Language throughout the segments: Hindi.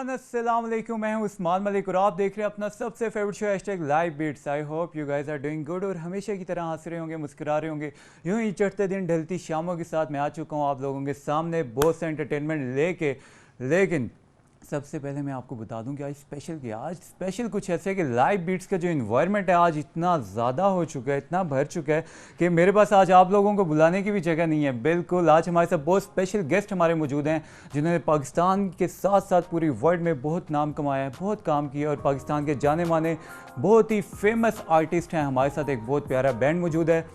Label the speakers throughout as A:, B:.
A: एवरीवन, अस्सलाम वालेकुम। मैं हूं उस्मान मलिक और आप देख रहे हैं अपना सबसे favourite show hashtag live beats. I hope you guys are doing good और हमेशा की तरह हंस रहे होंगे, मुस्कुरा रहे होंगे। यूं ही चढ़ते दिन ढलती शामों के साथ मैं आ चुका हूं आप लोगों के सामने बहुत से एंटरटेनमेंट लेके। लेकिन सबसे पहले मैं आपको बता दूं कि आज स्पेशल कुछ ऐसे है कि लाइव बीट्स का जो इन्वायरमेंट है आज इतना ज़्यादा हो चुका है, इतना भर चुका है कि मेरे पास आज आप लोगों को बुलाने की भी जगह नहीं है। बिल्कुल, आज हमारे साथ बहुत स्पेशल गेस्ट हमारे मौजूद हैं जिन्होंने पाकिस्तान के साथ साथ पूरी वर्ल्ड में बहुत नाम कमाया है, बहुत काम किया और पाकिस्तान के जाने माने बहुत ही फेमस आर्टिस्ट हैं। हमारे साथ एक बहुत प्यारा बैंड मौजूद है,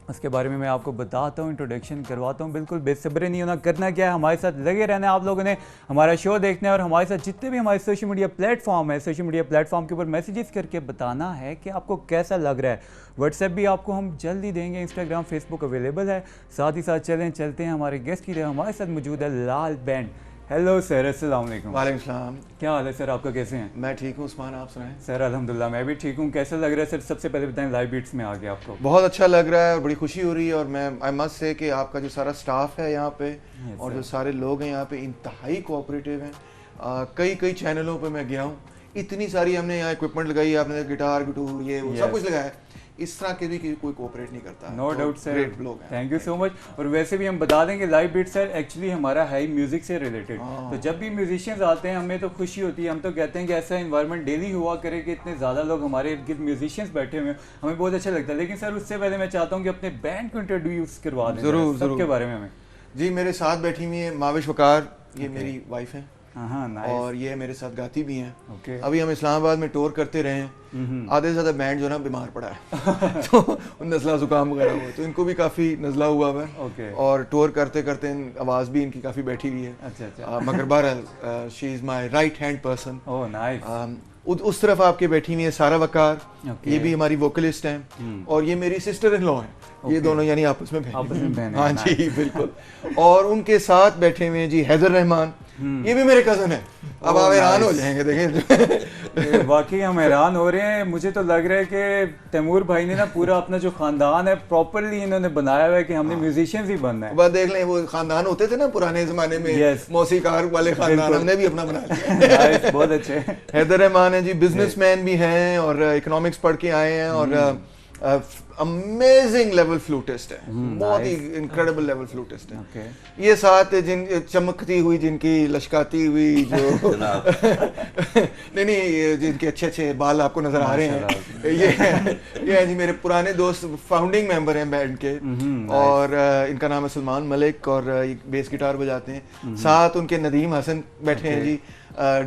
A: उसके बारे में मैं आपको बताता हूँ, इंट्रोडक्शन करवाता हूँ। बिल्कुल बेसब्री नहीं होना, करना क्या है, हमारे साथ लगे रहना है आप लोगों ने, हमारा शो देखना है और हमारे साथ जितने भी हमारे सोशल मीडिया प्लेटफॉर्म है, सोशल मीडिया प्लेटफॉर्म के ऊपर मैसेजेस करके बताना है कि आपको कैसा लग रहा है। व्हाट्सएप भी आपको हम जल्दी देंगे, इंस्टाग्राम फेसबुक अवेलेबल है। साथ ही साथ चलते हैं हमारे गेस्ट की तरह। हमारे साथ मौजूद है लाल बैंड। हेलो सर, अस्सलाम वालेकुम।
B: वालेकुम सलाम।
A: क्या हाल है सर आपका, कैसे हैं?
B: मैं ठीक हूँ उस्मान, आप सुनाएं।
A: सर अल्हम्दुलिल्लाह मैं भी ठीक हूँ। कैसा लग रहा है सर, सबसे पहले बताएं लाइव बीट्स में आ गया आपको?
B: बहुत अच्छा लग रहा है और बड़ी खुशी हो रही है। और मैं आई मस्ट से कि आपका जो सारा स्टाफ है यहाँ पे और जो सारे लोग हैं यहाँ पे इंतहाई कोऑपरेटिव हैं। कई चैनलों पे मैं गया हूँ, इतनी सारी हमने यहाँ इक्विपमेंट लगाई है, आपने गिटार गुटूर ये वो सब कुछ लगाया है, इस तरह के भी कोई कोऑपरेट नहीं करता।
A: नो डाउट सर,
B: ग्रेट लोग हैं,
A: थैंक यू सो मच। और वैसे भी हम बता दें कि लाइव बीट सर एक्चुअली हमारा है म्यूजिक से रिलेटेड, तो जब भी म्यूजिशियंस आते हैं हमें तो खुशी होती है। हम तो कहते हैं कि ऐसा इन्वायरमेंट डेली हुआ करे कि इतने ज़्यादा लोग हमारे इर्द गिर्द म्यूजिशियंस बैठे हुए हैं, हमें बहुत अच्छा लगता है। लेकिन सर उससे पहले मैं चाहता हूँ कि अपने बैंड को इंट्रोड्यूस करवा दें
B: जरूर
A: सबके बारे में हमें।
B: जी, मेरे साथ बैठी हुई है माविश वकार, ये मेरी वाइफ है।
A: हाँ,
B: और ये मेरे साथ गाती भी हैं।
A: Okay.
B: अभी हम इस्लामाबाद में टूर करते रहे हैं, आधे से ज़्यादा बैंड जो ना बीमार पड़ा है तो नज़ला ज़ुकाम वगैरह हुआ, तो इनको भी काफ़ी नज़ला हुआ है।
A: Okay.
B: और टूर करते करते आवाज़ भी इनकी काफ़ी बैठी हुई है।
A: अच्छा।
B: मगर बहरहाल she is my right hand person.
A: Oh nice.
B: उस तरफ आपके बैठी हुई है सारा वकार,
A: Okay.
B: ये भी हमारी वोकलिस्ट हैं। और ये मेरी सिस्टर इन लॉ हैं। ये दोनों यानी आपस में बहन। हाँ जी बिल्कुल। और उनके साथ बैठे हुए हैं जी हैदर रहमान, ये भी मेरे कजन है। अब आप हैरान हो जाएंगे देखें।
A: वाकई हम हैरान हो रहे हैं। मुझे तो लग रहा है कि तैमूर भाई ने ना पूरा अपना जो खानदान है प्रॉपरली इन्होंने बनाया हुआ है कि हमने म्यूजिशियंस ही बनना है।
B: बस देख लें, वो खानदान होते थे ना पुराने जमाने में, मौसीकार वाले खानदान, हमने भी अपना बना लिया।
A: बहुत अच्छे।
B: हैदर रहमान है जी, बिजनेसमैन भी हैं और इकोनॉमिक्स पढ़ के आए हैं और अमेजिंग लेवल फ्लूटिस्ट है, बहुत ही इनक्रेडिबल लेवल फ्लूटिस्ट है। ये साथ जिन चमकती हुई, जिनकी लश्काती हुई जो नहीं जिनके अच्छे बाल आपको नजर आ रहे हैं, ये है जी मेरे पुराने दोस्त, फाउंडिंग मेंबर हैं बैंड के। और इनका नाम है सलमान मलिक और बेस गिटार बजाते हैं। साथ उनके नदीम हसन बैठे हैं जी,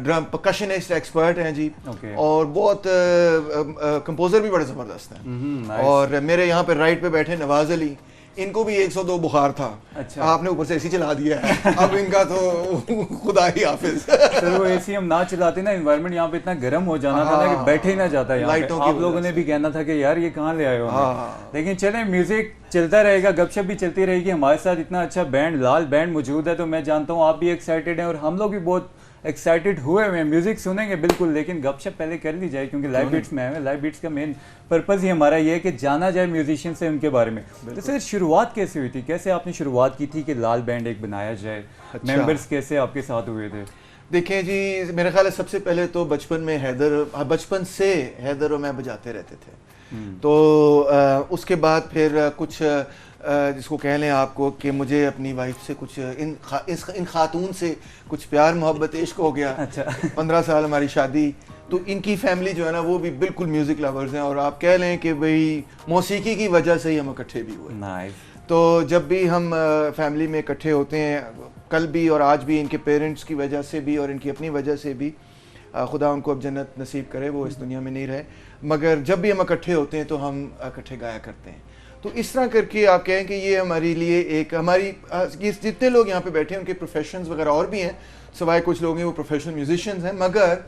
B: ड्रम परकशनिस्ट एक्सपर्ट हैं जी। और बहुत कंपोजर भी बड़े ज़बरदस्त हैं। और मेरे यहाँ पे राइट पे बैठे नवाज अली, इनको भी 102 बुखार था। अच्छा। आपने ऊपर से एसी चला दिया है, अब इनका तो खुदा ही हाफिज।
A: सर वो एसी हम ना चलाते ना, एनवायरनमेंट यहाँ पे इतना गर्म हो जाना था ना कि बैठे ही ना जाता है। आप लोगों ने भी कहना था कि यार ये कहाँ ले आए हो। लेकिन चले, म्यूजिक चलता रहेगा, गपशप भी चलती रहेगी। हमारे साथ इतना अच्छा बैंड लाल बैंड मौजूद है, तो मैं जानता हूँ आप भी एक्साइटेड हैं और हम लोग भी बहुत एक्साइटेड हुए हैं। म्यूजिक सुनेंगे बिल्कुल, लेकिन गपशप पहले कर ली जाए क्योंकि लाइव बीट्स में है। लाइव बीट्स का मेन पर्पस ही हमारा ये है कि जाना जाए म्यूजिशियन से, उनके बारे में। तो सर शुरुआत कैसे हुई थी, कैसे आपने शुरुआत की थी कि लाल बैंड एक बनाया जाए? मेंबर्स कैसे आपके साथ हुए थे?
B: देखें जी, मेरे ख्याल है सबसे पहले तो बचपन से हैदर और मैं बजाते रहते थे। तो उसके बाद फिर कुछ जिसको कह लें आपको कि मुझे अपनी वाइफ से कुछ इन खातून से कुछ प्यार मोहब्बत इश्क हो गया।
A: अच्छा।
B: 15 साल हमारी शादी, तो इनकी फैमिली जो है ना वो भी बिल्कुल म्यूज़िक लवर्स हैं और आप कह लें कि भाई मौसीकी की वजह से ही हम इकट्ठे भी हुए।
A: नाइस।
B: तो जब भी हम फैमिली में इकट्ठे होते हैं, कल भी और आज भी, इनके पेरेंट्स की वजह से भी और इनकी अपनी वजह से भी, खुदा उनको अब जन्नत नसीब करे, वो इस दुनिया में नहीं रहे, मगर जब भी हम इकट्ठे होते हैं तो हम इकट्ठे गाया करते हैं। तो इस तरह करके आप कहें कि ये हमारे लिए एक हमारी जितने लोग यहाँ पे बैठे हैं उनके प्रोफेशंस वगैरह और भी हैं, सिवाय कुछ लोग हैं वो प्रोफेशनल म्यूजिशियंस हैं, मगर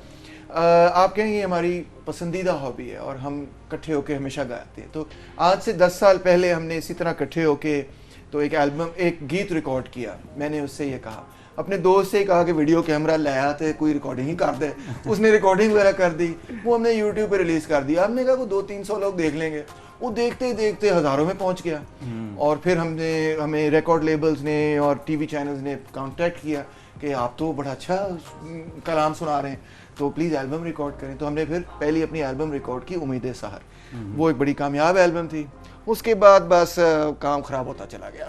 B: आप कहें ये हमारी पसंदीदा हॉबी है और हम इकट्ठे होकर हमेशा गाते हैं। तो आज से 10 साल पहले हमने इसी तरह इकट्ठे होके तो एक एल्बम, एक गीत रिकॉर्ड किया। मैंने उससे ये कहा, अपने दोस्त से कहा कि वीडियो कैमरा ले आते, कोई रिकॉर्डिंग ही कर दे। उसने रिकॉर्डिंग वगैरह कर दी, वो हमने यूट्यूब पे रिलीज़ कर दिया। हमने कहा वो 200-300 लोग देख लेंगे, वो देखते ही देखते हज़ारों में पहुंच गया। और फिर हमें रिकॉर्ड लेबल्स ने और टीवी चैनल्स ने कांटेक्ट किया कि आप तो बड़ा अच्छा कलाम सुना रहे हैं, तो प्लीज़ एल्बम रिकॉर्ड करें। तो हमने फिर पहली अपनी एल्बम रिकॉर्ड की, उम्मीद सहर। वो एक बड़ी कामयाब एल्बम थी। उसके बाद बस काम खराब होता चला गया।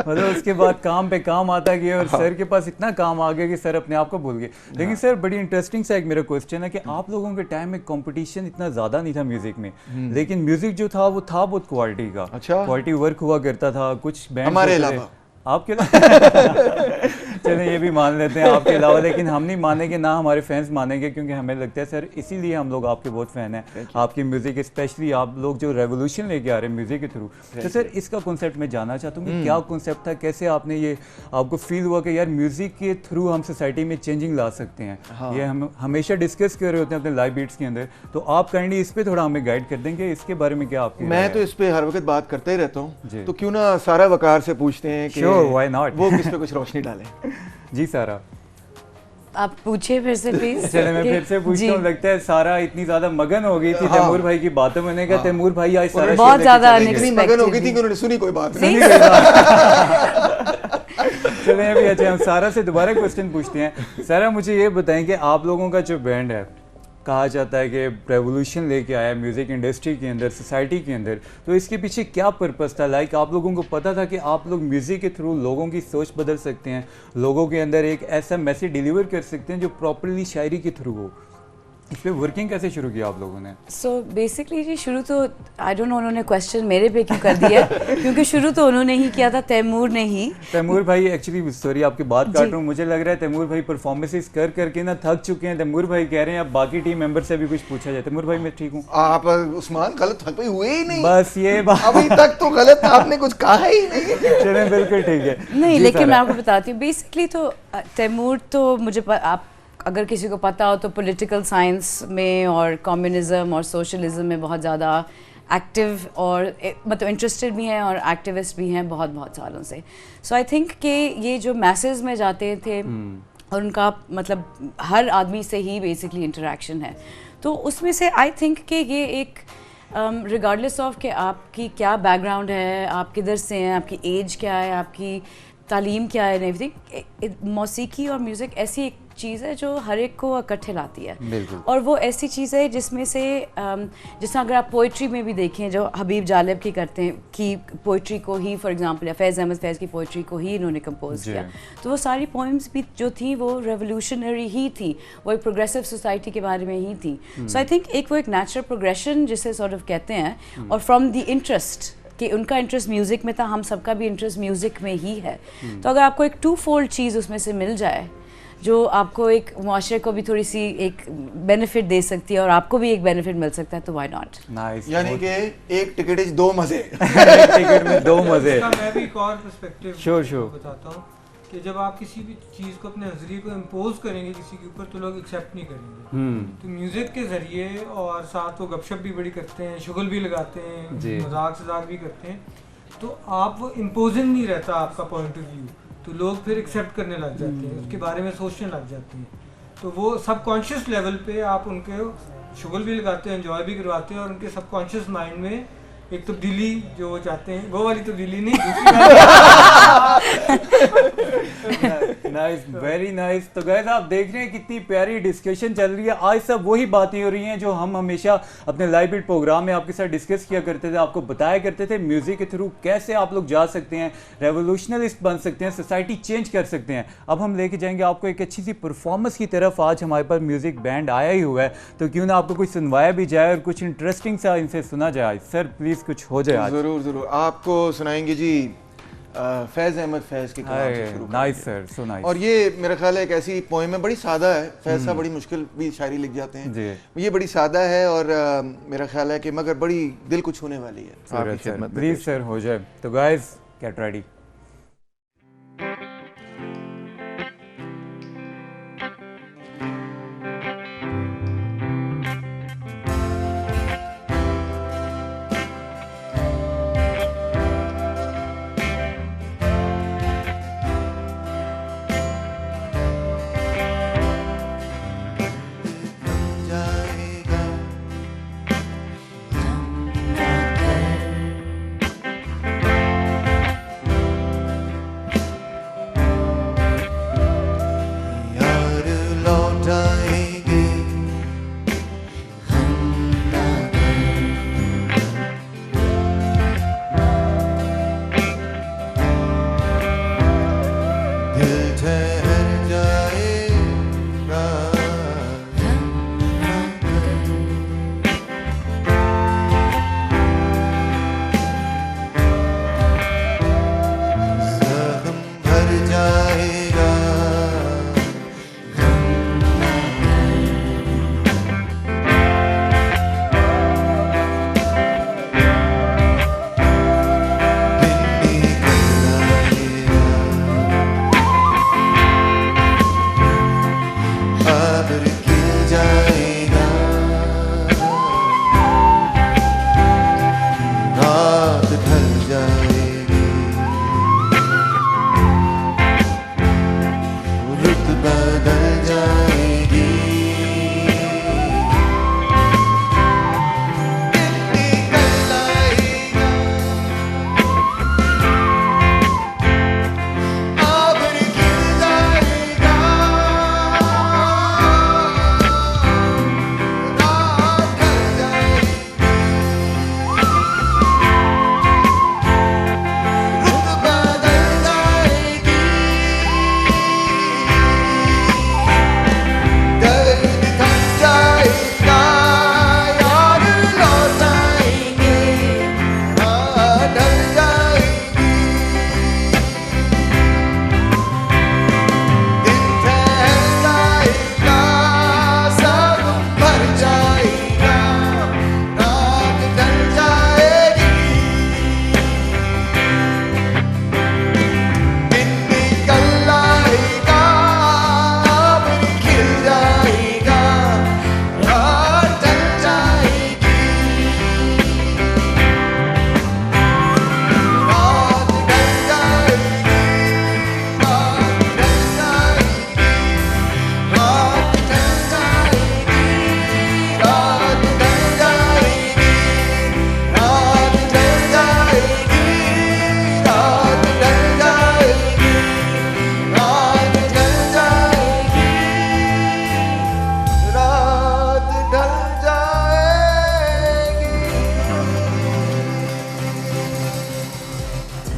A: मतलब उसके बाद काम पे काम आता गया और सर के पास इतना काम आ गया कि सर अपने आप को भूल गए। लेकिन सर बड़ी इंटरेस्टिंग सा एक मेरा क्वेश्चन है कि आप लोगों के टाइम में कंपटीशन इतना ज़्यादा नहीं था म्यूजिक में, लेकिन म्यूजिक जो था वो था बहुत क्वालिटी का।
B: अच्छा,
A: क्वालिटी वर्क हुआ करता था। कुछ बैंड
B: हमारे अलावा,
A: आपके अलावा चलें ये भी मान लेते हैं आपके अलावा, लेकिन हम नहीं मानेंगे ना हमारे फैंस मानेंगे, क्योंकि हमें लगता है सर इसीलिए हम लोग आपके बहुत फ़ैन हैं। आपकी म्यूज़िक स्पेशली आप लोग जो रेवोल्यूशन लेके आ रहे हैं म्यूज़िक के थ्रू। तो सर इसका कॉन्सेप्ट मैं जानना चाहता हूँ कि क्या कॉन्सेप्ट था, कैसे आपने ये आपको फील हुआ कि यार म्यूज़िक के थ्रू हम सोसाइटी में चेंजिंग ला सकते हैं।
B: हाँ।
A: ये हम हमेशा डिस्कस कर रहे होते हैं अपने लाइव बीट्स के अंदर, तो आप काइंडली इस पर थोड़ा हमें गाइड कर देंगे, इसके बारे में क्या आपकी
B: मैं तो इस पे हर वक्त बात करता ही रहता हूँ,
A: जी।
B: तो क्यों ना सारा वकार से पूछते हैं कि
A: Sure, why not?
B: वो किस पे कुछ रोशनी डालें।
A: जी सारा
C: आप पूछिए फिर से प्लीज।
A: चले मैं फिर से पूछता हूँ। लगता है सारा इतनी ज्यादा मगन हो गई थी
B: हाँ।
A: तैमूर भाई की बातों में, का तैमूर भाई आज सारा
C: बहुत
A: शेर
C: ज्यादा
A: लेके चले गए।
B: इतनी मगन हो गई थी कि उन्होंने सुनी कोई बात नहीं।
A: चले अभी अच्छा हम सारा से दोबारा क्वेश्चन पूछते हैं। सारा मुझे ये बताएं कि आप लोगों का जो बैंड है, कहा जाता है कि रेवोल्यूशन लेके आया म्यूज़िक इंडस्ट्री के अंदर, सोसाइटी के अंदर, तो इसके पीछे क्या पर्पस था? लाइक आप लोगों को पता था कि आप लोग म्यूज़िक के थ्रू लोगों की सोच बदल सकते हैं, लोगों के अंदर एक ऐसा मैसेज डिलीवर कर सकते हैं जो प्रॉपरली शायरी के थ्रू हो। इस पे वर्किंग कैसे शुरू किया आप लोगों ने?
C: सो बेसिकली जी शुरू तो आई डोंट नो उन्होंने क्वेश्चन मेरे पे क्यों कर दिया क्योंकि शुरू तो उन्होंने ही किया था, तैमूर ने ही।
A: तैमूर भाई एक्चुअली सॉरी आपकी बात काट रहा हूँ, मुझे लग रहा है तैमूर भाई परफॉर्मेंसेस कर करके ना थक चुके हैं। तैमूर भाई कह रहे हैं अब बाकी टीम मेंबर से भी कुछ पूछा जाए। तैमूर भाई मैं ठीक हूँ?
B: आप उस्मान गलत थक पे हुए ही नहीं,
A: बस ये बात
B: अभी तक तो गलत आपने कुछ कहा ही नहीं।
A: चलें बिल्कुल ठीक है।
C: नहीं
A: जी
C: लेकिन
A: सारा।
C: मैं आपको बताती हूँ बेसिकली तो तैमूर तो मुझे आप अगर किसी को पता हो तो पॉलिटिकल साइंस में और कम्युनिज्म और सोशलिज्म में बहुत ज़्यादा एक्टिव और मतलब इंटरेस्टेड भी हैं और एक्टिविस्ट भी हैं बहुत बहुत सालों से। सो आई थिंक कि ये जो मैसेज में जाते थे और उनका मतलब हर आदमी से ही बेसिकली इंटरेक्शन है, तो उसमें से आई थिंक कि ये एक रिगार्डलेस ऑफ कि आपकी क्या बैकग्राउंड है, आप किधर से हैं, आपकी एज क्या है, आपकी तालीम क्या है, एवरीथिंग, मौसीकी और म्यूज़िक ऐसी एक चीज़ है जो हर एक को इकट्ठे लाती है। और वो ऐसी चीज़ है जिसमें से जिसमें अगर आप पोइट्री में भी देखें जो हबीब जालिब की करते हैं कि पोइट्री को ही फॉर एग्जांपल या फैज़ अहमद फैज़ की पोइट्री को ही इन्होंने कंपोज किया, तो वो सारी पोइम्स भी जो थी वो रेवोल्यूशनरी ही थी, वो एक प्रोग्रेसिव सोसाइटी के बारे में ही थी। सो आई थिंक एक वो एक नेचुरल प्रोग्रेशन जिसे सॉर्ट ऑफ कहते हैं, और फ्रॉम द इंटरेस्ट कि उनका इंटरेस्ट म्यूज़िक में था, हम सबका भी इंटरेस्ट म्यूज़िक में ही है। तो अगर आपको एक टू फोल्ड चीज़ उसमें से मिल जाए जो आपको एक मुआशरे को भी थोड़ी सी एक बेनिफिट दे सकती है और आपको भी एक बेनिफिट मिल सकता है, तो व्हाई नॉट।
A: नाइस।
B: यानी कि एक टिकट इस दो मजे।
A: एक टिकट में दो मजे।
D: इसका मैं भी एक और पर्सपेक्टिव
A: Sure.
D: बताता हूँ कि जब आप किसी भी चीज़ को अपने नज़रिए को इम्पोज करेंगे किसी के ऊपर तो लोग एक्सेप्ट नहीं करेंगे। तो म्यूज़िक के ज़रिए और साथ वो गपशप भी बड़ी करते हैं, शुगल भी लगाते हैं, मजाक सजाक भी करते हैं, तो आप वो इम्पोजिंग नहीं रहता आपका पॉइंट ऑफ व्यू, तो लोग फिर एक्सेप्ट करने लग जाते हैं, उसके बारे में सोचने लग जाते हैं। तो वो सबकॉन्शियस लेवल पे आप उनके शुगल भी लगाते हैं, एंजॉय भी करवाते हैं, और उनके सबकॉन्शियस माइंड में एक तब्दीली जो वो चाहते हैं, वो वाली तब्दीली नहीं, दूसरी
A: नाइस, वेरी नाइस। तो गाइस आप देख रहे हैं कितनी प्यारी डिस्कशन चल रही है। आज सब वही बातें हो रही हैं जो हम हमेशा अपने लाइव बीट प्रोग्राम में आपके साथ डिस्कस किया करते थे, आपको बताया करते थे म्यूजिक के थ्रू कैसे आप लोग जा सकते हैं, रेवोल्यूशनरिस्ट बन सकते हैं, सोसाइटी चेंज कर सकते हैं। अब हम लेके जाएंगे आपको एक अच्छी सी परफॉर्मेंस की तरफ। आज हमारे पास म्यूजिक बैंड आया ही हुआ है, तो क्यों ना आपको कुछ सुनवाया भी जाए और कुछ इंटरेस्टिंग सा इनसे सुना जाए। सर प्लीज कुछ हो जाए आज।
B: जरूर जरूर आपको सुनाएंगे जी फैज़ अहमद फैज़ की कलाम से शुरू
A: नाइस
B: करेंगे।
A: Sir, so nice.
B: और ये मेरा ख्याल है एक ऐसी पोएम है, बड़ी सादा है। फैज़ साहब बड़ी मुश्किल भी शायरी लिख जाते हैं
A: जी।
B: ये बड़ी सादा है और मेरा ख्याल है कि मगर बड़ी दिल को छूने वाली है। आपकी खिदमत में
A: प्लीज
B: पेश
A: सर हो जाए। तो गाइस गेट रेडी।
E: जाएगा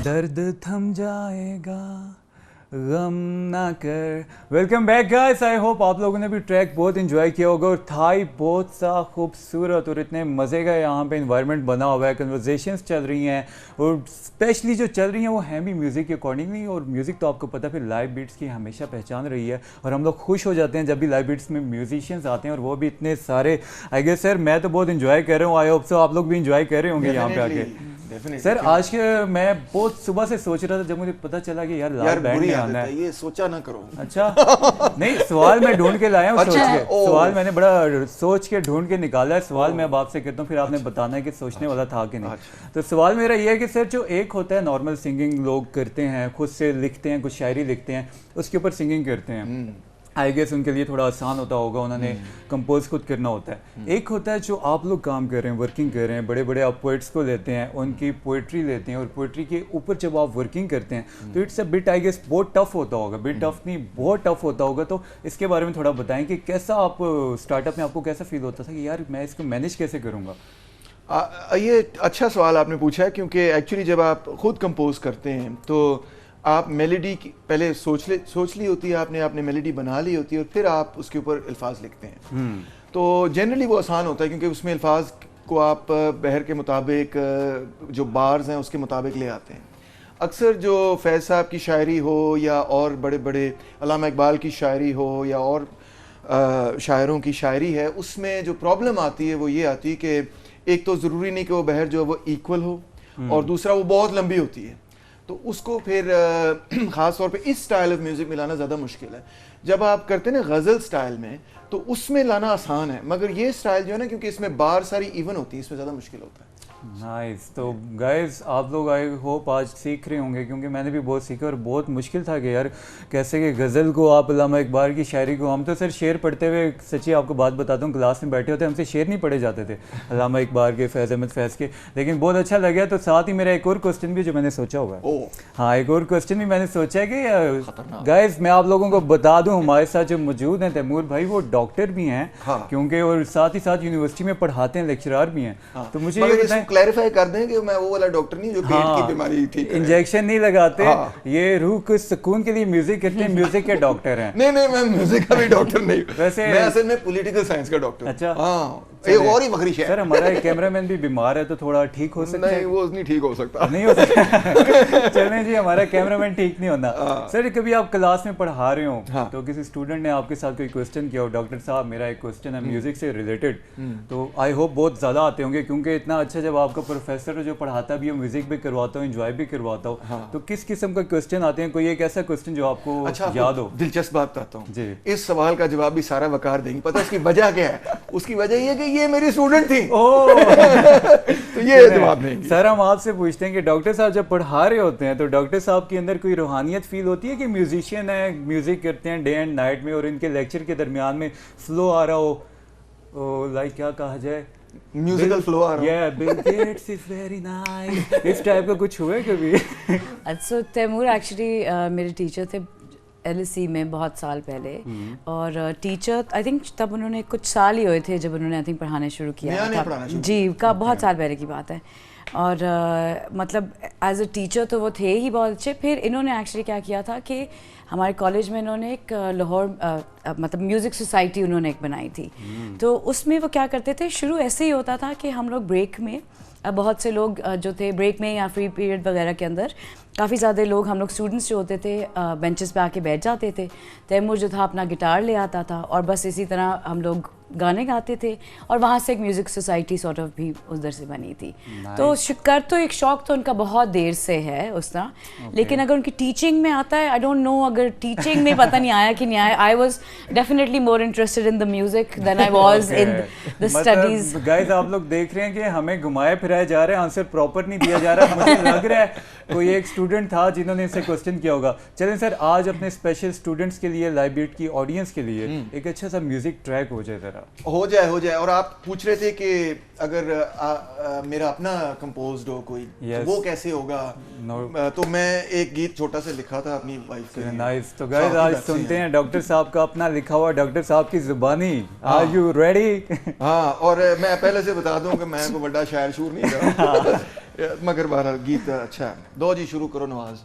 A: दर्द थम जाएगा गम ना कर। Welcome back guys, I hope आप लोगों ने भी ट्रैक बहुत इंजॉय किया होगा और था ही बहुत सा खूबसूरत और इतने मज़े का यहाँ पे इन्वायरमेंट बना हुआ है, कन्वर्सेशंस चल रही हैं और स्पेशली जो चल रही हैं वो हैं भी म्यूज़िक के अकॉर्डिंगली। और म्यूज़िक तो आपको पता है फिर लाइव बीट्स की हमेशा पहचान रही है और हम लोग खुश हो जाते हैं जब भी लाइव बीट्स में म्यूजिशियंस आते हैं और वो भी इतने सारे। आई गेस सर मैं तो बहुत इंजॉय कर रहा हूँ, आई होप सो आप लोग भी इंजॉय कर रहे होंगे यहाँ पे आके। सर आज के मैं बहुत सुबह से सोच रहा था जब मुझे पता चला कि यार लाइव बैंड में आना है।
B: ये सोचा ना करो।
A: अच्छा नहीं, सवाल मैं ढूंढ के लाया हूँ, सोच के सवाल मैंने बड़ा सोच के ढूंढ के निकाला है। सवाल मैं अब आपसे करता हूँ, फिर आपने बताना है कि सोचने वाला था कि नहीं। तो सवाल मेरा ये है कि सर जो एक होता है नॉर्मल सिंगिंग लोग करते हैं, खुद से लिखते हैं, कुछ शायरी लिखते हैं, उसके ऊपर सिंगिंग करते हैं, आई गेस उनके लिए थोड़ा आसान होता होगा, उन्होंने कंपोज खुद करना होता है। एक होता है जो आप लोग काम कर रहे हैं, वर्किंग कर रहे हैं, बड़े बड़े आप पोइट्स को लेते हैं, उनकी पोइट्री लेते हैं और पोइट्री के ऊपर जब आप वर्किंग करते हैं तो it's a bit I guess बहुत टफ होता होगा, बिट टफ नहीं बहुत टफ होता होगा। तो इसके बारे में थोड़ा बताएं कि कैसा आप स्टार्टअप में आपको कैसा फील होता था कि यार मैं इसको मैनेज कैसे करूँगा।
B: ये अच्छा सवाल आपने पूछा है क्योंकि एक्चुअली जब आप खुद कंपोज करते हैं तो आप मेलोडी की पहले सोच ली होती है आपने मेलोडी बना ली होती है और फिर आप उसके ऊपर अल्फाज लिखते हैं। तो जनरली वो आसान होता है क्योंकि उसमें अल्फाज को आप बहर के मुताबिक जो बार्स हैं उसके मुताबिक ले आते हैं। अक्सर जो फैज़ साहब की शायरी हो या और बड़े बड़े अल्लामा इकबाल की शायरी हो या और शायरों की शायरी है, उसमें जो प्रॉब्लम आती है वो ये आती है कि एक तो ज़रूरी नहीं कि वो बहर जो है वो इक्वल हो और दूसरा वो बहुत लंबी होती है। तो उसको फिर ख़ास तौर पे इस स्टाइल ऑफ म्यूज़िक में लाना ज़्यादा मुश्किल है। जब आप करते हैं ना गज़ल स्टाइल में तो उसमें लाना आसान है, मगर ये स्टाइल जो है ना क्योंकि इसमें बार सारी इवन होती है, इसमें ज़्यादा मुश्किल होता है।
A: नाइस। तो गाइस आप लोग आई होप आज सीख रहे होंगे क्योंकि मैंने भी बहुत सीखा और बहुत मुश्किल था कि यार कैसे कि गज़ल को आप अल्लामा इकबाल की शायरी को, हम तो सर शेर पढ़ते हुए सच्ची आपको बात बताता हूँ क्लास में बैठे होते हमसे शेर नहीं पढ़े जाते थे अल्लामा इकबाल के, फैज़ अहमद फैज़ के, लेकिन बहुत अच्छा लगा। तो साथ ही मेरा एक और क्वेश्चन भी जो मैंने सोचा हुआ है, हाँ एक और क्वेश्चन भी मैंने सोचा है कि गाइस मैं आप लोगों को बता दूँ हमारे साथ जो मौजूद हैं तैमूर भाई वो डॉक्टर भी हैं क्योंकि और साथ ही साथ यूनिवर्सिटी में पढ़ाते हैं, लेक्चरर भी हैं। तो मुझे ये बताएं,
B: क्लैरिफाई कर दें कि मैं वो वाला डॉक्टर नहीं जो पेट की बीमारी ठीक है,
A: इंजेक्शन नहीं लगाते, ये रूह को सुकून के लिए म्यूजिक करते हैं, म्यूजिक के डॉक्टर हैं।
B: नहीं मैं म्यूजिक का भी डॉक्टर नहीं,
A: वैसे
B: मैं असल में पॉलिटिकल साइंस का डॉक्टर।
A: अच्छा
B: हाँ, एक और ही बकरी है
A: सर, हमारा एक कैमरामैन भी बीमार है तो थोड़ा ठीक हो सकता है।
B: नहीं वो नहीं ठीक हो सकता,
A: नहीं हो सकता। चलें जी, हमारा कैमरामैन ठीक नहीं होना। सर कभी आप क्लास में पढ़ा रहे हो तो किसी स्टूडेंट ने आपके साथ कोई क्वेश्चन किया हो, डॉक्टर साहब मेरा एक क्वेश्चन है म्यूजिक से रिलेटेड, तो आई होप बहुत ज़्यादा आते होंगे क्योंकि इतना अच्छा जब आपका प्रोफेसर जो पढ़ाता भी हो, म्यूजिक भी करवाता हो, एंजॉय भी करवाता हो, तो किस किस्म का क्वेश्चन आते हैं? कोई एक ऐसा क्वेश्चन जो आपको याद हो?
B: दिलचस्प बात बताता हूँ
A: जी।
B: इस सवाल का जवाब भी सारा वकार देंगे, पता है उसकी वजह क्या है? उसकी वजह ये कि ये मेरी स्टूडेंट थी। तो ये जवाब नहीं
A: सर, हम आपसे पूछते हैं कि डॉक्टर साहब जब पढ़ा रहे होते हैं तो डॉक्टर साहब के अंदर कोई रूहानियत फील होती है कि म्यूजिशियन है, म्यूजिक करते हैं डे एंड नाइट में और इनके लेक्चर के दरमियान में फ्लो आ रहा हो, लाइक क्या कहा जाए,
B: म्यूजिकल फ्लो आ रहा है,
A: या Bill Gates is very nice, इस टाइप का कुछ हुआ है कभी?
C: अच्छा, तैमूर एक्चुअली मेरे टीचर थे LSE में बहुत साल पहले, और टीचर आई थिंक तब उन्होंने कुछ साल ही हुए थे जब उन्होंने आई थिंक पढ़ाने शुरू किया था जी, का बहुत साल पहले की बात है। और मतलब एज अ टीचर तो वो थे ही बहुत अच्छे। फिर इन्होंने एक्चुअली क्या किया था कि हमारे कॉलेज में इन्होंने एक लाहौर मतलब म्यूज़िक सोसाइटी उन्होंने एक बनाई थी। तो उसमें वो क्या करते थे, शुरू ऐसे ही होता था कि हम लोग ब्रेक में बहुत से लोग जो थे ब्रेक में या फ्री पीरियड वगैरह के अंदर काफ़ी ज़्यादा लोग, हम लोग स्टूडेंट्स जो होते थे बेंचेस पे आके बैठ जाते थे। तैमूर जो था अपना गिटार ले आता था और बस इसी तरह हम लोग गाने गाते थे और वहाँ से एक म्यूज़िक सोसाइटी सॉर्ट ऑफ भी उधर से बनी थी। तो कर तो एक शौक तो उनका बहुत देर से है उस तरह, लेकिन अगर उनकी टीचिंग में आता है, आई डोंट नो अगर टीचिंग में पता नहीं आया कि नहीं आया। I was definitely more interested in the music than I was in the studies.
A: Guys आप लोग देख रहे हैं कि हमें घुमाए फिराए जा रहे हैं, आंसर प्रॉपर नहीं दिया जा रहा। मुझे लग रहा है कोई एक स्टूडेंट था जिन्होंने इससे क्वेश्चन किया होगा। चलें सर, आज अपने स्पेशल स्टूडेंट्स के लिए, लाइव बीट की ऑडियंस के लिए एक अच्छा सा म्यूजिक ट्रैक हो जाए, जरा
B: हो जाए। और आप पूछ रहे थे कि अगर मेरा अपना कंपोज्ड हो कोई, वो कैसे होगा? तो मैं एक गीत छोटा सा लिखा था अपनी वाइफ के लिए।
A: नाइस। तो गाइस आज सुनते हैं डॉक्टर साहब का अपना लिखा हुआ, डॉक्टर साहब की जुबानी। Are you ready?
B: हाँ, और मैं पहले से बता दूं कि मैं कोई बड़ा शायर शूर नहीं था। मगर बहरहाल गीत अच्छा है। दो जी शुरू करो नवाज।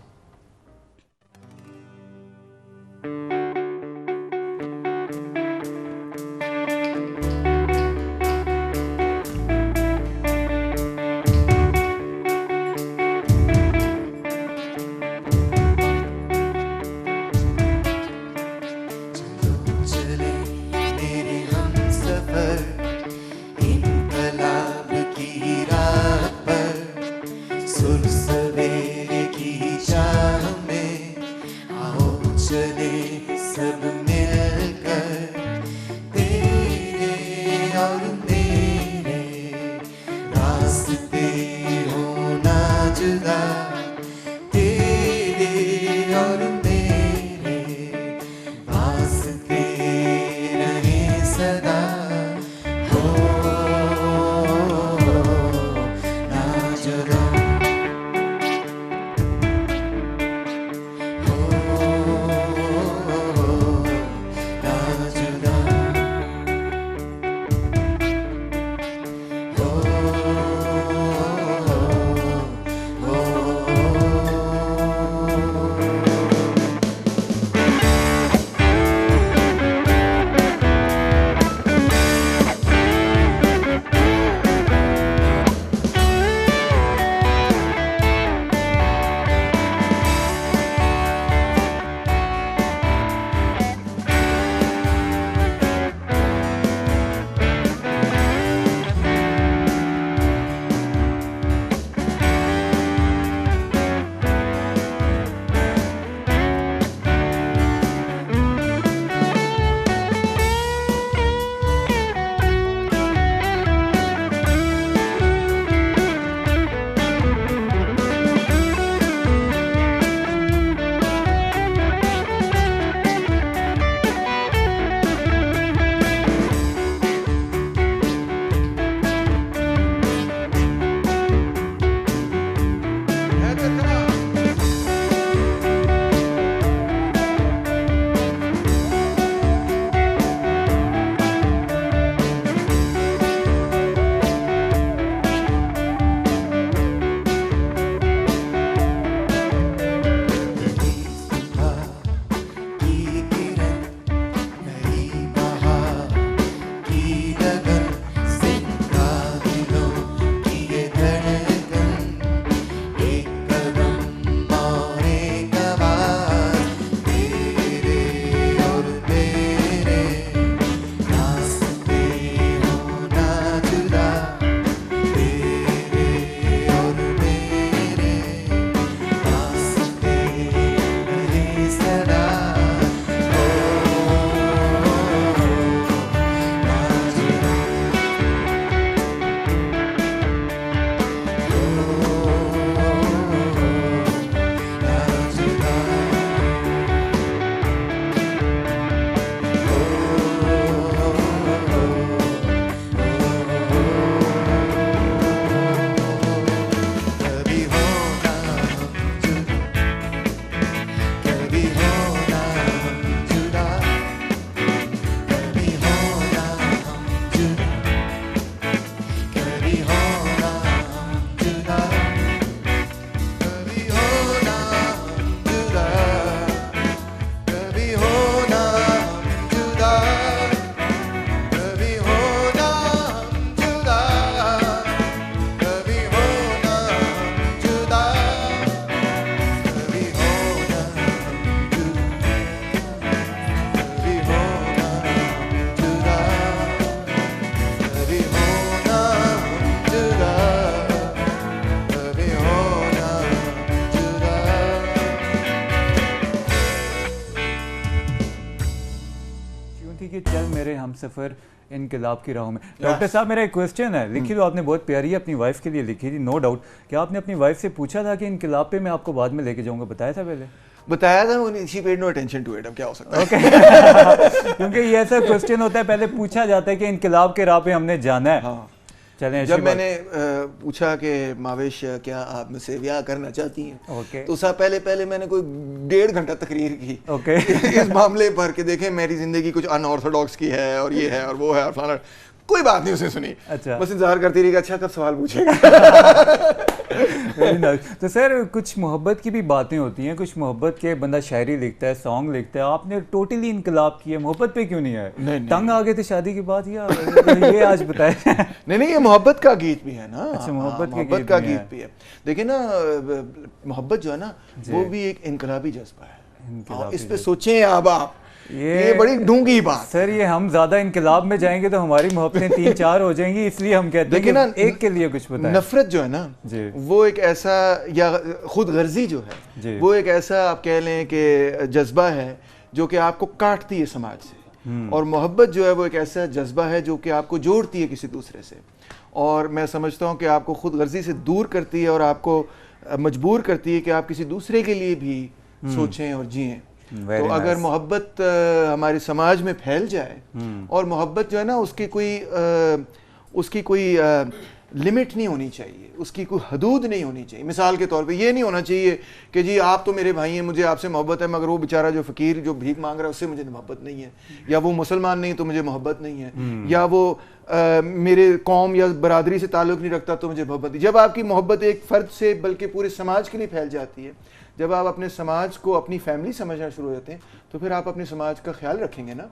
A: थी कि चल मेरे हमसफ़र इनकलाब की राहों में। डॉक्टर साहब मेरा एक क्वेश्चन है, लिखी तो आपने बहुत प्यारी अपनी वाइफ के लिए लिखी थी, नो डाउट। क्या आपने अपनी वाइफ से पूछा था कि इनकलाब पे मैं आपको बाद में लेके जाऊंगा? बताया था पहले?
B: बताया था, she paid no attention to it. अब क्या हो सकता है?
A: ओके क्योंकि ये ऐसा क्वेश्चन होता है, पहले पूछा जाता है कि इनकलाब के राह पे हमने जाना है।
B: हाँ।
A: चलें,
B: जब मैंने पूछा कि मावेश क्या आप मुझसे ब्याह करना चाहती हैं,
A: ओके,
B: तो उससे पहले मैंने कोई 1.5 घंटा तकरीर की
A: ओके
B: इस मामले पर कि देखें मेरी जिंदगी कुछ अनऑर्थोडॉक्स की है और ये है और वो है और फलाना। कोई बात नहीं उसने सुनी।
A: अच्छा,
B: बस इंतजार करती रही कि अच्छा कब सवाल पूछेगा।
A: Very nice. तो सर कुछ मोहब्बत की भी बातें होती हैं, कुछ मोहब्बत के बंदा शायरी लिखता है, सॉन्ग लिखता है, आपने टोटली इनकलाब किया, मोहब्बत पे क्यों नहीं आए?
B: नहीं।
A: तंग आ गए थे शादी के बाद या ये आज बताए?
B: नहीं, ये मोहब्बत का गीत भी है ना।
A: अच्छा, मोहब्बत
B: का गीत भी है। देखिए ना, मोहब्बत जो है ना वो भी एक इनकलाबी जज्बा है। इस पे सोचें अब आप, ये बड़ी डूंगी बात
A: सर। ये हम ज्यादा इनकलाब में जाएंगे तो हमारी मोहब्बतें 3-4 हो जाएंगी, इसलिए हम कहते हैं कि ना एक के लिए कुछ बताएं।
B: नफरत जो है ना वो एक ऐसा, या खुद गर्जी जो है वो एक ऐसा आप कह लें कि जज्बा है जो कि आपको काटती है समाज से, और मोहब्बत जो है वो एक ऐसा जज्बा है जो कि आपको जोड़ती है किसी दूसरे से, और मैं समझता हूँ कि आपको खुद गर्जी से दूर करती है और आपको मजबूर करती है कि आप किसी दूसरे के लिए भी सोचें और जिएं। तो अगर मोहब्बत हमारे समाज में फैल जाए, और मोहब्बत जो है ना उसकी कोई लिमिट नहीं होनी चाहिए, उसकी कोई हदूद नहीं होनी चाहिए। मिसाल के तौर पे ये नहीं होना चाहिए कि जी आप तो मेरे भाई हैं, मुझे आपसे मोहब्बत है, मगर वो बेचारा जो फ़कीर जो भीख मांग रहा है उससे मुझे मोहब्बत नहीं है, या वो मुसलमान नहीं तो मुझे मोहब्बत नहीं है, या वो मेरे कौम या बरादरी से ताल्लुक़ नहीं रखता तो मुझे मोहब्बत नहीं। जब आपकी मोहब्बत एक फ़र्द से बल्कि पूरे समाज के लिए फैल जाती है, जब आप अपने समाज को अपनी फैमिली समझना शुरू हो जाते हैं, तो फिर आप अपने समाज का ख्याल रखेंगे ना।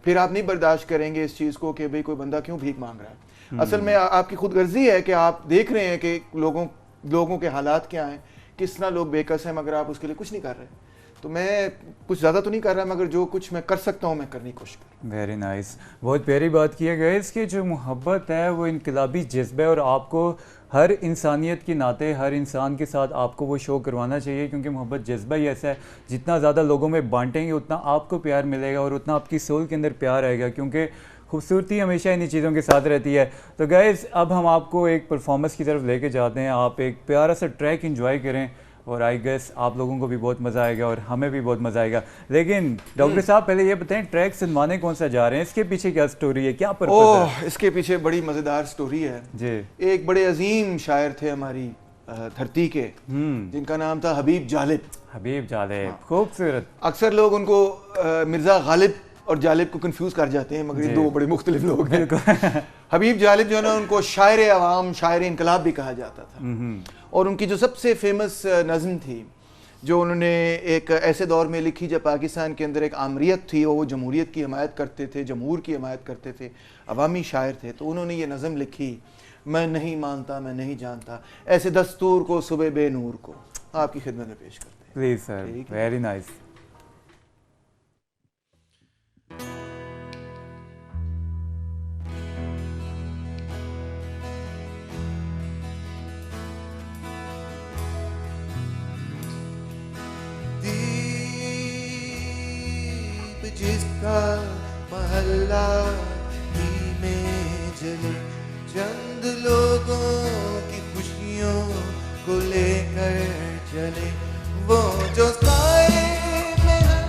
B: फिर आप नहीं बर्दाश्त करेंगे इस चीज़ को कि भाई कोई बंदा क्यों भीख मांग रहा है। असल में आपकी खुदगर्जी है कि आप देख रहे हैं कि लोगों के हालात क्या हैं, किस तरह लोग बेकस हैं, मगर आप उसके लिए कुछ नहीं कर रहे। तो मैं कुछ ज़्यादा तो नहीं कर रहा, मगर जो कुछ मैं कर सकता हूँ मैं करने की कोशिश कर।
A: वेरी नाइस, बहुत प्यारी बात की है। इसकी जो मोहब्बत है वो इनकलाबी जज्बा है, और आपको हर इंसानियत के नाते हर इंसान के साथ आपको वो शो करवाना चाहिए, क्योंकि मोहब्बत जज्बा ही ऐसा है, जितना ज़्यादा लोगों में बांटेंगे उतना आपको प्यार मिलेगा और उतना आपकी सोल के अंदर प्यार आएगा, क्योंकि खूबसूरती हमेशा इन्हीं चीज़ों के साथ रहती है। तो गाइस अब हम आपको एक परफॉर्मेंस की तरफ लेके जाते हैं, आप एक प्यारा सा ट्रैक एंजॉय करें, और आई गेस आप लोगों को भी बहुत मज़ा आएगा और हमें भी बहुत मज़ा आएगा। लेकिन डॉक्टर साहब पहले ये बताएं, ट्रैक सुनवाने कौन सा जा रहे हैं, इसके पीछे क्या स्टोरी है, क्या पर्पस है?
B: इसके पीछे बड़ी मज़ेदार स्टोरी है जी। एक बड़े अजीम शायर थे हमारी धरती के, जिनका नाम था हबीब जालिब।
A: हबीब जालिब, खूबसूरत।
B: अक्सर लोग उनको मिर्ज़ा गालिब और जालिब को कंफ्यूज कर जाते हैं, मगर ये दो बड़े मुख्तलिफ लोग हैं। हबीब जालिब जो है ना उनको शायर अवाम, शायर इनकलाब भी कहा जाता था, और उनकी जो सबसे फेमस नज़म थी जो उन्होंने एक ऐसे दौर में लिखी जब पाकिस्तान के अंदर एक आमरीत थी, वो जमहूरियत की हिमायत करते थे, जमहूर की हिमायत करते थे, अवामी शायर थे, तो उन्होंने ये नज़म लिखी, मैं नहीं मानता मैं नहीं जानता ऐसे दस्तूर को सुबह बेनूर को। आपकी खिदमत में पेश करते हैं।
A: Please sir, very nice.
E: जिसका महल्ला ही में जले, चंद लोगों की खुशियों को लेकर चले, वो जो साए में है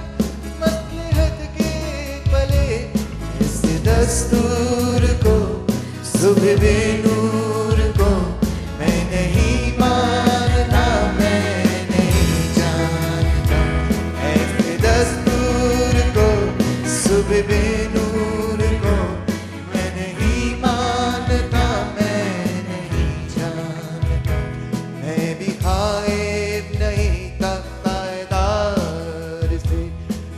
E: मसलहत के पले, इस दस्तूर को सुबह बेनूर को मैं नहीं मानता, मैं नहीं जानता, ऐसे दस्तूर को सुबह बेनूर को मैं नहीं मानता, मैं नहीं जानता, मैं भी खाइब नहीं तख्तादार से,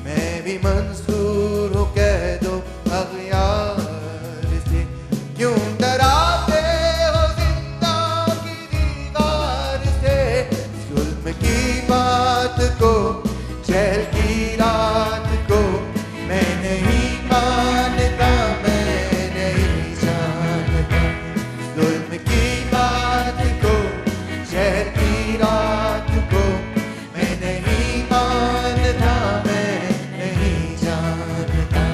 E: मैं भी मंसूर हूँ कह दो अग़यार से, क्यों डराते हो जिंदा की दीवार से, जुल्म की बात को चहल की रात को मैं नहीं मानता, मैं नहीं जानता, जुल्म की बात को शहर की रात को मैं नहीं मानता, मैं नहीं जानता।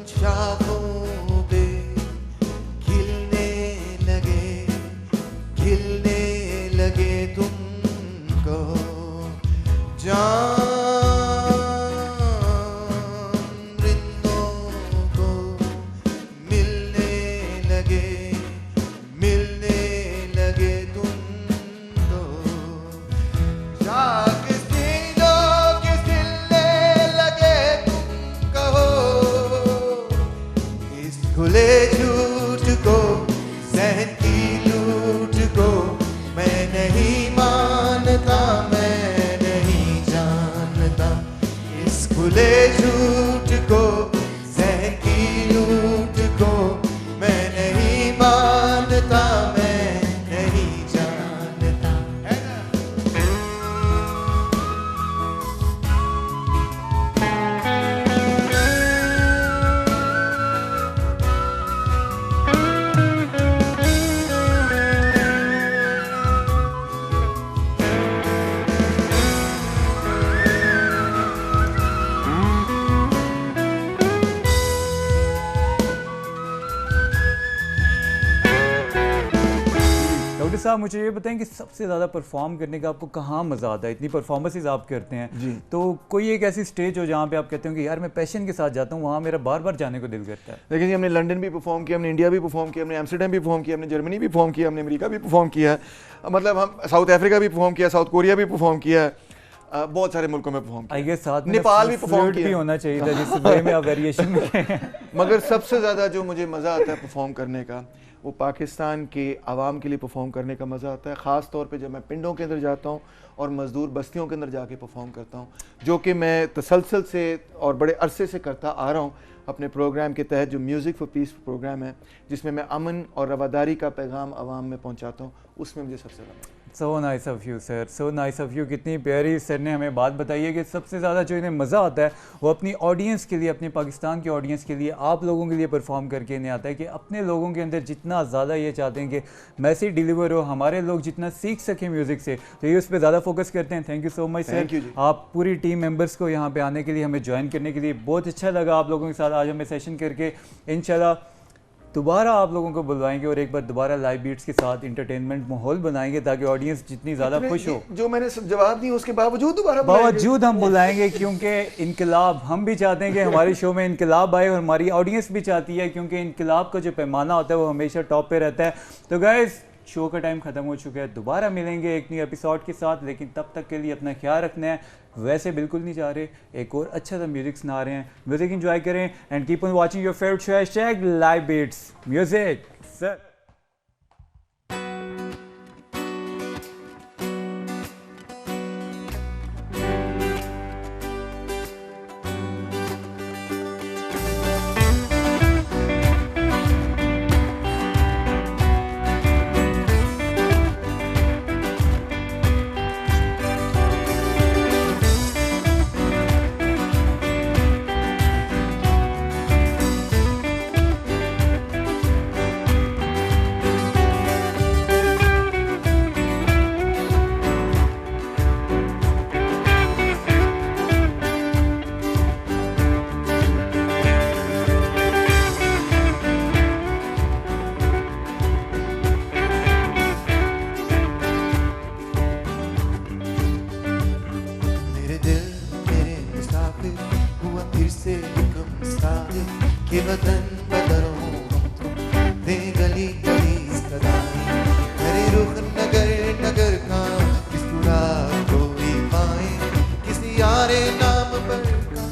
E: शाखों पे खिलने लगे तुम मैं नहीं मानता, मैं नहीं जानता इस खुले झूठ को, सहकी लूट को। मैं नहीं मानता, मैं नहीं जानता। है ना?
A: डॉक्टर साहब मुझे ये बताएं कि सबसे ज़्यादा परफॉर्म करने का आपको कहाँ मज़ा आता है? इतनी परफॉर्मेंसेज आप करते हैं
B: जी।
A: तो कोई एक ऐसी स्टेज हो जहाँ पे आप कहते हो कि यार मैं पैशन के साथ जाता हूँ, वहाँ मेरा बार बार जाने को दिल करता है?
B: देखिए जी, हमने लंदन भी परफॉर्म किया, हमने इंडिया भी परफॉर्म किया, हमने एम्स्टर्डम भी परफॉर्म किया, हमने जर्मनी भी परफॉर्म किया, हमने अमेरिका भी परफॉर्म किया, मतलब हम साउथ अफ्रीका भी परफॉर्म किया, साउथ कोरिया भी परफॉर्म किया, बहुत सारे मुल्कों में परफॉर्म
A: आई
B: किया।
A: गेस साथ में
B: नेपाल भी परफॉर्म
A: फ्लूट भी
B: किया।
A: होना चाहिए था जिस वे में आप वेरिएशन में
B: मगर सबसे ज़्यादा जो मुझे मज़ा आता है परफॉर्म करने का, वो पाकिस्तान के आवाम के लिए परफॉर्म करने का मज़ा आता है। ख़ास तौर पे जब मैं पिंडों के अंदर जाता हूँ और मज़दूर बस्तियों के अंदर जाके परफॉर्म करता हूँ, जो कि मैं तसलसल से और बड़े अरसे से करता आ रहा हूँ अपने प्रोग्राम के तहत, जो म्यूज़िक फॉर पीस प्रोग्राम है, जिसमें मैं अमन और रवादारी का पैगाम आवाम में पहुँचाता हूँ, उसमें मुझे सबसे ज़्यादा।
A: So nice of you sir, so nice of you. कितनी प्यारी सर ने हमें बात बताई है कि सबसे ज़्यादा जो इन्हें मज़ा आता है वो अपनी ऑडियंस के लिए, अपने पाकिस्तान की ऑडियंस के लिए, आप लोगों के लिए परफॉर्म करके इन्हें आता है कि अपने लोगों के अंदर जितना ज़्यादा ये चाहते हैं कि मैसेज डिलीवर हो, हमारे लोग जितना सीख सकें म्यूज़िक से, तो ये उस पर ज़्यादा फोकस करते हैं। Thank you so much
B: Thank you
A: sir,
B: जी।
A: आप पूरी टीम मेंबर्स को यहाँ पे आने के लिए, हमें ज्वाइन करने के लिए बहुत अच्छा लगा आप लोगों के साथ आज हमें सेशन करके। इंशाल्लाह दोबारा आप लोगों को बुलवाएंगे और एक बार दोबारा लाइव बीट्स के साथ इंटरटेनमेंट माहौल बनाएंगे ताकि ऑडियंस जितनी ज़्यादा खुश हो,
B: जो मैंने सब जवाब दिए उसके बावजूद दोबारा बुलाएंगे।
A: बावजूद हम बुलाएंगे, क्योंकि इनकलाब, हम भी चाहते हैं कि हमारे शो में इनकलाब आए और हमारी ऑडियंस भी चाहती है, क्योंकि इनकलाब का जो पैमाना होता है वो हमेशा टॉप पे रहता है। तो गाइस शो का टाइम ख़त्म हो चुका है, दोबारा मिलेंगे एक न्यू एपिसोड के साथ, लेकिन तब तक के लिए अपना ख्याल रखना है। वैसे बिल्कुल नहीं जा रहे, एक और अच्छा सा म्यूजिक सुना रहे हैं, म्यूजिक एंजॉय करें and keep on watching your favourite show hashtag live beats music sir.
E: मेरे दिल मेरे मुसाफिर हुआ फिर से हुक्म साहिर के वतन बदरो हम तुम दे गली गली सदाई हरे रुख नगर नगर का किसुरा कोई पाए किसी यारे नाम पर का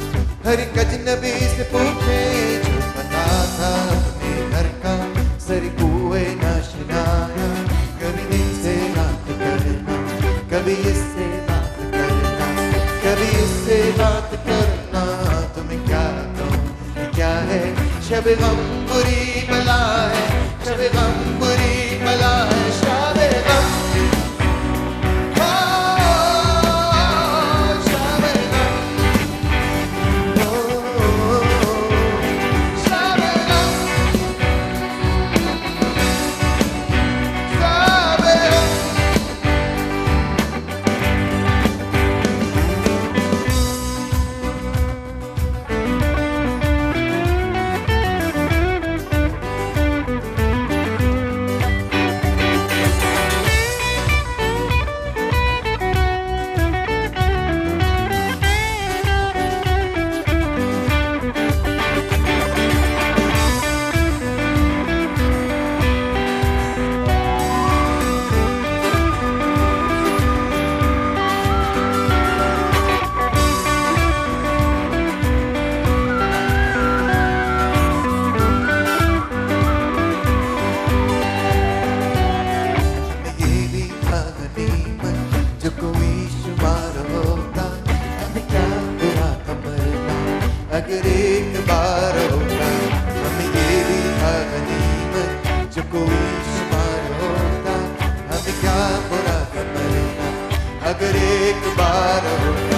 E: हर एक अजनबी से पूछे जो पता था अपने घर का सर कुए ना शिनाया कभी दिन से रात करना कभी इससे बात करना कभी इससे बात करना तुम्हें क्या कहूँ क्या है शब गम बुरी बला है शब गम बुरी बला है शब गम शब गम शब गम शब गम जो कोई शुमार होता, हमें क्या बुरा कर मरना, अगर एक बार होता